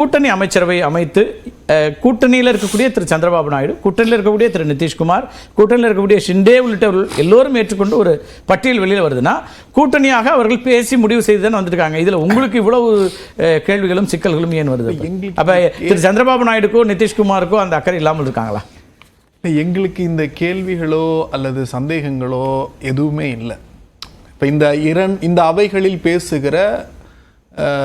கூட்டணி அமைச்சரவை அமைத்து கூட்டணியில் இருக்கக்கூடிய திரு சந்திரபாபு நாயுடு, கூட்டணியில் இருக்கக்கூடிய திரு நிதிஷ்குமார், கூட்டணியில் இருக்கக்கூடிய ஷிண்டே உள்ளிட்டவர்கள் எல்லோரும் ஏற்றுக்கொண்டு ஒரு பட்டியல் வெளியில் வருதுன்னா கூட்டணியாக அவர்கள் பேசி முடிவு செய்து தான் வந்துருக்காங்க. இதில் உங்களுக்கு இவ்வளவு கேள்விகளும் சிக்கல்களும் ஏன் வருது? அப்போ திரு சந்திரபாபு நாயுடுக்கோ நிதிஷ்குமாருக்கோ அந்த அக்கறை இல்லாமல் இருக்காங்களா? எங்களுக்கு இந்த கேள்விகளோ அல்லது சந்தேகங்களோ எதுவுமே இல்லை. இப்போ இந்த அவைகளில் பேசுகிற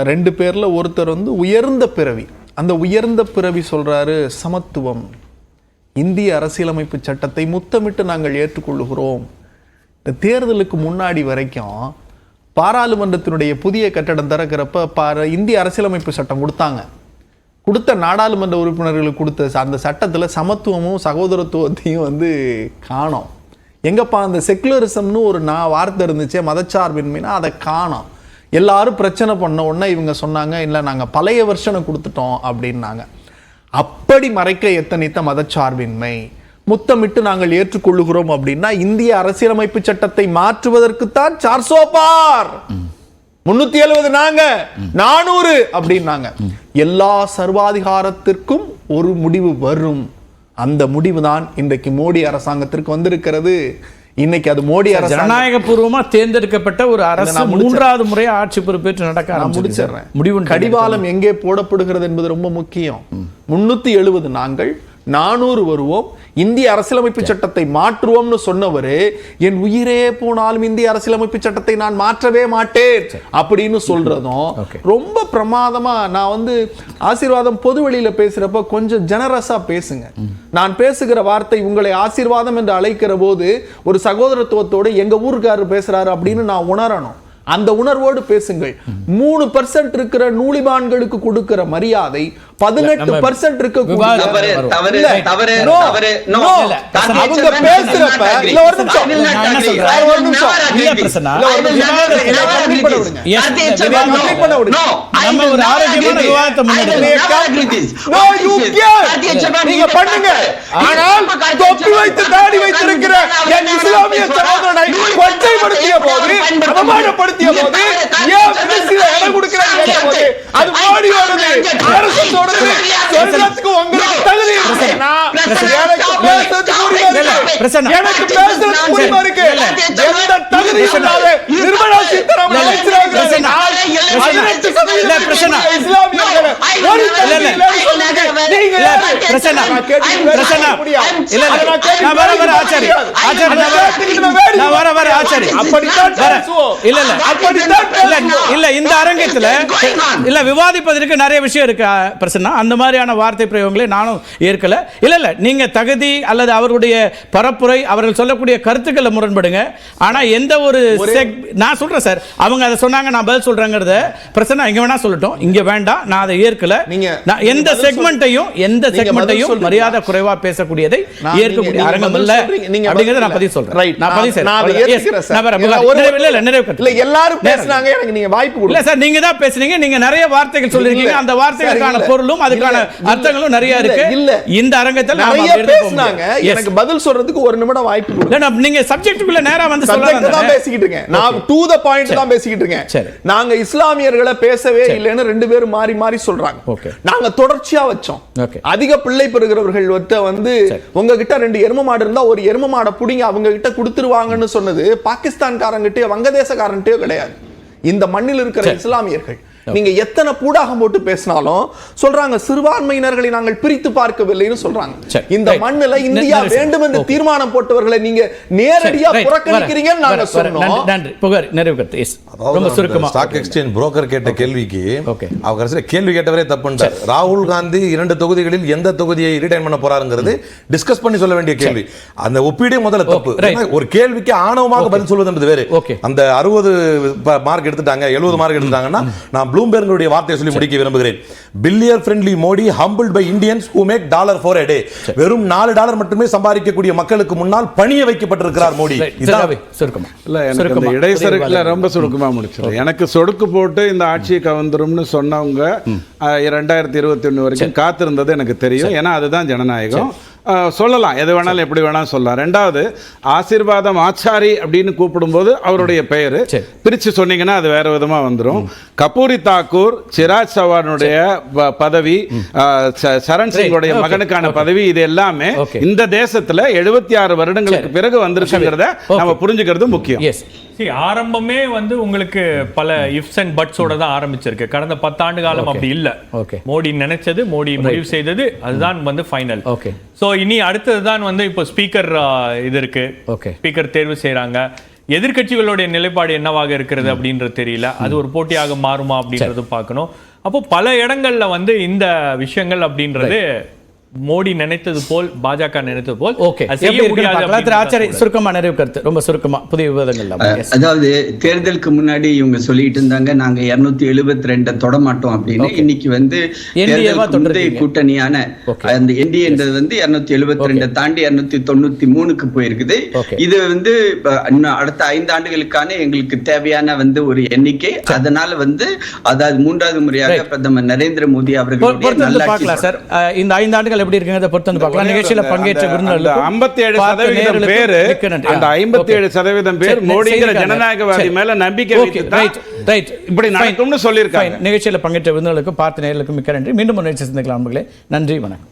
ரெண்டு பேர்ல ஒருத்தர் உயர்ந்த பிறவி, அந்த உயர்ந்த பிறவி சொல்றாரு சமத்துவம், இந்திய அரசியலமைப்பு சட்டத்தை முத்தமிட்டு நாங்கள் ஏற்றுக்கொள்ளுகிறோம். இந்த தேர்தலுக்கு முன்னாடி வரைக்கும் பாராளுமன்றத்தினுடைய புதிய கட்டடம் திறக்கிறப்ப இந்திய அரசியலமைப்பு சட்டம் கொடுத்த நாடாளுமன்ற உறுப்பினர்களுக்கு கொடுத்த அந்த சட்டத்தில் சமத்துவமும் சகோதரத்துவத்தையும் காணோம். எங்கப்பா அந்த செக்குலரிசம்னு ஒரு வார்த்தை இருந்துச்சே, மதச்சார்பின்மைனா அதை காணோம். எல்லாரும் பிரச்சனை பண்ண உடனே இவங்க சொன்னாங்க, இல்லை நாங்கள் பழைய வருஷனை கொடுத்துட்டோம் அப்படின்னாங்க. அப்படி மறைக்க எத்தனைத்த மதச்சார்பின்மை, முத்தமிட்டு நாங்கள் ஏற்றுக்கொள்ளுகிறோம் அப்படின்னா இந்திய அரசியலமைப்பு சட்டத்தை மாற்றுவதற்குத்தான் 400 பார், 370 நாங்க 400 அப்படின்னாங்க. எல்லா சர்வாதிகாரத்திற்கும் ஒரு முடிவு வரும். அந்த முடிவு தான் இன்றைக்கு மோடி அரசாங்கத்திற்கு வந்திருக்கிறது. இன்னைக்கு அது மோடி அரசு ஜனநாயக பூர்வமா தேர்ந்தெடுக்கப்பட்ட ஒரு அரசு மூன்றாவது முறை ஆட்சி பொறுப்பேற்று நடக்க முடிச்சிடுறேன். முடிவு கடிவாளம் எங்கே போடப்படுகிறது என்பது ரொம்ப முக்கியம். 370 நாங்கள் 400 வருவோம், இந்திய அரசியலமைப்பு சட்டத்தை மாற்றுவோம்னு சொன்னவரு என் உயிரே போனாலும் இந்திய அரசியலமைப்பு சட்டத்தை நான் மாற்றவே மாட்டேன் அப்படின்னு சொல்றதும் ரொம்ப பிரமாதமா. நான் ஆசீர்வாதம் பொது வெளியில பேசுறப்ப கொஞ்சம் ஜெனரஸா பேசுங்க. நான் பேசுகிற வார்த்தை உங்களை ஆசீர்வாதம் என்று அழைக்கிற போது ஒரு சகோதரத்துவத்தோடு எங்க ஊருக்காரர் பேசுறாரு அப்படின்னு நான் உணரணும். அந்த உணர்வோடு பேசுங்கள். 3% இருக்கிற நூலிபான்களுக்கு கொடுக்கிற மரியாதை 18% இருக்க இந்த அரங்கத்தில் இல்ல விவாதிப்பதற்கு நிறைய விஷயம் இருக்கு பிரச்சனை. அந்த மாதிரியான வார்த்தை பிரயோகங்களை நானும் ஏற்கல. இல்ல நீங்க தகுதி அல்லது அவருடைய பரப்புரை, அவர்கள் சொல்லக்கூடிய கருத்துக்களை முரண்படுங்க. ஆனா எந்த ஒரு நான் சொல்றேன் சார், அவங்க அதை சொன்னாங்க நான் பதில் சொல்றேங்கிறத பிரச்சனை எங்க வேணா சொல்லட்டும், இங்க வேண்டாம். நான் அதை ஏற்கல. எந்த செக்மெண்ட்டையும் மரியாதை குறைவா பேசக்கூடியதை ஏற்கக்கூடிய அரங்கம் இல்ல அப்படிங்கறத நான் பதிவு சொல்றேன். நான் பதிவு செய்றேன். எல்லாரும் பேசுனாங்க, எனக்கு நீங்க வாய்ப்பு கொடுங்க. இல்ல சார், நீங்க தான் பேசுனீங்க, நீங்க நிறைய வார்த்தைகள் சொல்லிருக்கீங்க. அந்த வார்த்தைகளுக்கான பொருளும் அதுக்கான அர்த்தங்களும் நிறைய இருக்கு. இல்ல இந்த அரங்கத்தில் நிறைய பேசுனாங்க, எனக்கு பதில் சொல்றதுக்கு ஒரு நிமிடம் வாய்ப்பு கொடுங்க. நீங்க சப்ஜெக்ட்டுக்குள்ள நேரா சொல்லலாம் தான் பேசிக்கிட்டு இருக்கேன். நான் டு தி பாயிண்ட் தான் பேசிக்கிட்டு இருக்கேன். நாங்க இஸ்லாமியர்களை பேசவே இல்லைன்னு ரெண்டு பேரும் மாறி மாறி சொல்றாங்க. நாங்க தொடர்ச்சியா வச்சோம். அதிக பிள்ளை பெறுகிறவர்கள் உங்ககிட்ட 2 எரும மாடு இருந்தா ஒரு எரும மாடை புடிங்க அவங்க கிட்ட கொடுத்துருவாங்கன்னு சொன்னது பாகிஸ்தான்காரங்கிட்டயோ வங்கதேசக்காரங்கிட்டயோ கிடையாது. இந்த மண்ணில் இருக்கிற இஸ்லாமியர்கள் நீங்க எத்தனை பூடாகம் போட்டு பேசினாலும் சொல்றாங்க சிறுபான்மையினர்களை நாங்கள் பிரித்து பார்க்கவில்லைன்னு சொல்றாங்க. இந்த மண்ணில் இந்தியா வேண்டும் என்று தீர்மானம் போட்டவர்களை நீங்க நேரடியா புறக்கணிக்கிறீங்கன்னு நாங்க சொன்னோம். நன்றி. புகார் நிறைவுக்கு ரொம்ப சுருக்கமா ஸ்டாக் எக்ஸ்சேஞ்ச் புரோக்கர் கேட்ட கேள்விக்கு அவங்க கேள்வி கேட்டவரே தப்புன்றார். ராகுல் காந்தி 2 தொகுதிகளில் எந்த தொகுதியை ரிட்டைன் பண்ண போறாருங்கிறது டிஸ்கஸ் பண்ணி சொல்ல வேண்டிய கேள்வி. அந்த ஒப்பீடே முதல்ல தப்பு. ஒரு கேள்விக்கு ஆணவமாக பதில் சொல்வது வேறு. அந்த 60 மார்க் எடுத்துட்டாங்க, 70 மார்க் எடுத்துட்டாங்கன்னா நான் ப்ளூம்பெர்குடைய வார்த்தையை சொல்லி முடிக்க விரும்புகிறேன். Billionaire friendly Modi humbled by Indians who make $4 a day. வெறும் $4 மட்டுமே சம்பாதிக்கக்கூடிய மக்களுக்கு முன்னால் பணிய வைக்கப்பட்டிருக்கிறார் மோடி. இல்ல எனக்கு இடைசருக்குல ரொம்ப சுருக்கமா முடிச்சிடும். எனக்கு சொடுக்கு போட்டு இந்த ஆட்சியை கவர்ந்துரும்னு சொன்னவங்க 2021 வரைக்கும் காத்திருந்தது எனக்கு தெரியும். ஏன்னா அதுதான் ஜனநாயகம். சொல்லலாம், எது வேணாலும் எப்படி வேணாலும் சொல்லலாம். ரெண்டாவது, ஆசீர்வாதம் ஆச்சாரி அப்படின்னு கூப்பிடும்போது அவருடைய பெயர் பிரிச்சு சொன்னீங்கன்னா அது வேற விதமா வந்துடும். கபூரி தாக்கூர், சிராஜ் சவானுடைய பதவி, சரண் சிங்குடைய மகனுக்கான பதவி, இது எல்லாமே இந்த தேசத்துல 76 வருடங்களுக்கு பிறகு வந்திருக்குங்கிறத நம்ம புரிஞ்சுக்கிறது முக்கியம். ஆரம்பமே வந்து உங்களுக்கு பல இஃப்ஸ் அண்ட் பட்ஸோட தான் ஆரம்பிச்சிருக்கு. கடந்த 10 ஆண்டு காலம் அப்படி இல்ல. மோடி நினைச்சது, மோடி முடிவு செய்தது, அதுதான் வந்து ஃபைனல். சோ இனி அடுத்ததுதான் வந்து இப்போ ஸ்பீக்கர் இது இருக்கு, ஸ்பீக்கர் தேர்வு செய்யறாங்க. எதிர்க்கட்சிகளுடைய நிலைப்பாடு என்னவாக இருக்கிறது அப்படின்றது தெரியல. அது ஒரு போட்டியாக மாறுமா அப்படின்றது பார்க்கணும். அப்போ பல இடங்கள்ல வந்து இந்த விஷயங்கள் அப்படின்றது மோடி நினைத்தது போல், பாஜக நினைத்தது போல் சுருக்கமா நிறைவு கருத்து, ரொம்ப சுருக்கமா புதிய விவாதங்கள். அதாவது தேர்தலுக்கு முன்னாடி இவங்க சொல்லிட்டு இருந்தாங்க நாங்க 272 தொட மாட்டோம் அப்படின்னு. இன்னைக்கு வந்து கூட்டணியான அந்த என்டிஏன்றது வந்து 272 தாண்டி 293க்கு போயிருக்குது. இது வந்து அடுத்த 5 ஆண்டுகளுக்கான எங்களுக்கு தேவையான வந்து ஒரு எண்ணிக்கை. அதனால வந்து அதாவது 3வது முறையாக பிரதமர் நரேந்திர மோடி அவர்கள் சார் இந்த 5 ஆண்டுகள் எப்படி இருக்குங்கிறத பொறுத்து வந்து பார்க்கலாம். நிகழ்ச்சியில பங்கேற்ற விருந்தினர்கள் 57% பேர், அந்த 57% பேர் மோடிங்கிற ஜனநாயகவாதி மேல நம்பிக்கை வைத்து இப்படி நடக்கும்னு சொல்லியிருக்காங்க. நிகழ்ச்சியில பங்கேற்ற விருந்தினர்களுக்கு பார்த்த நேயர்களுக்கு மிக்க நன்றி. மீண்டும் ஒரு நிகழ்ச்சி சந்திக்கலாம். நன்றி, வணக்கம்.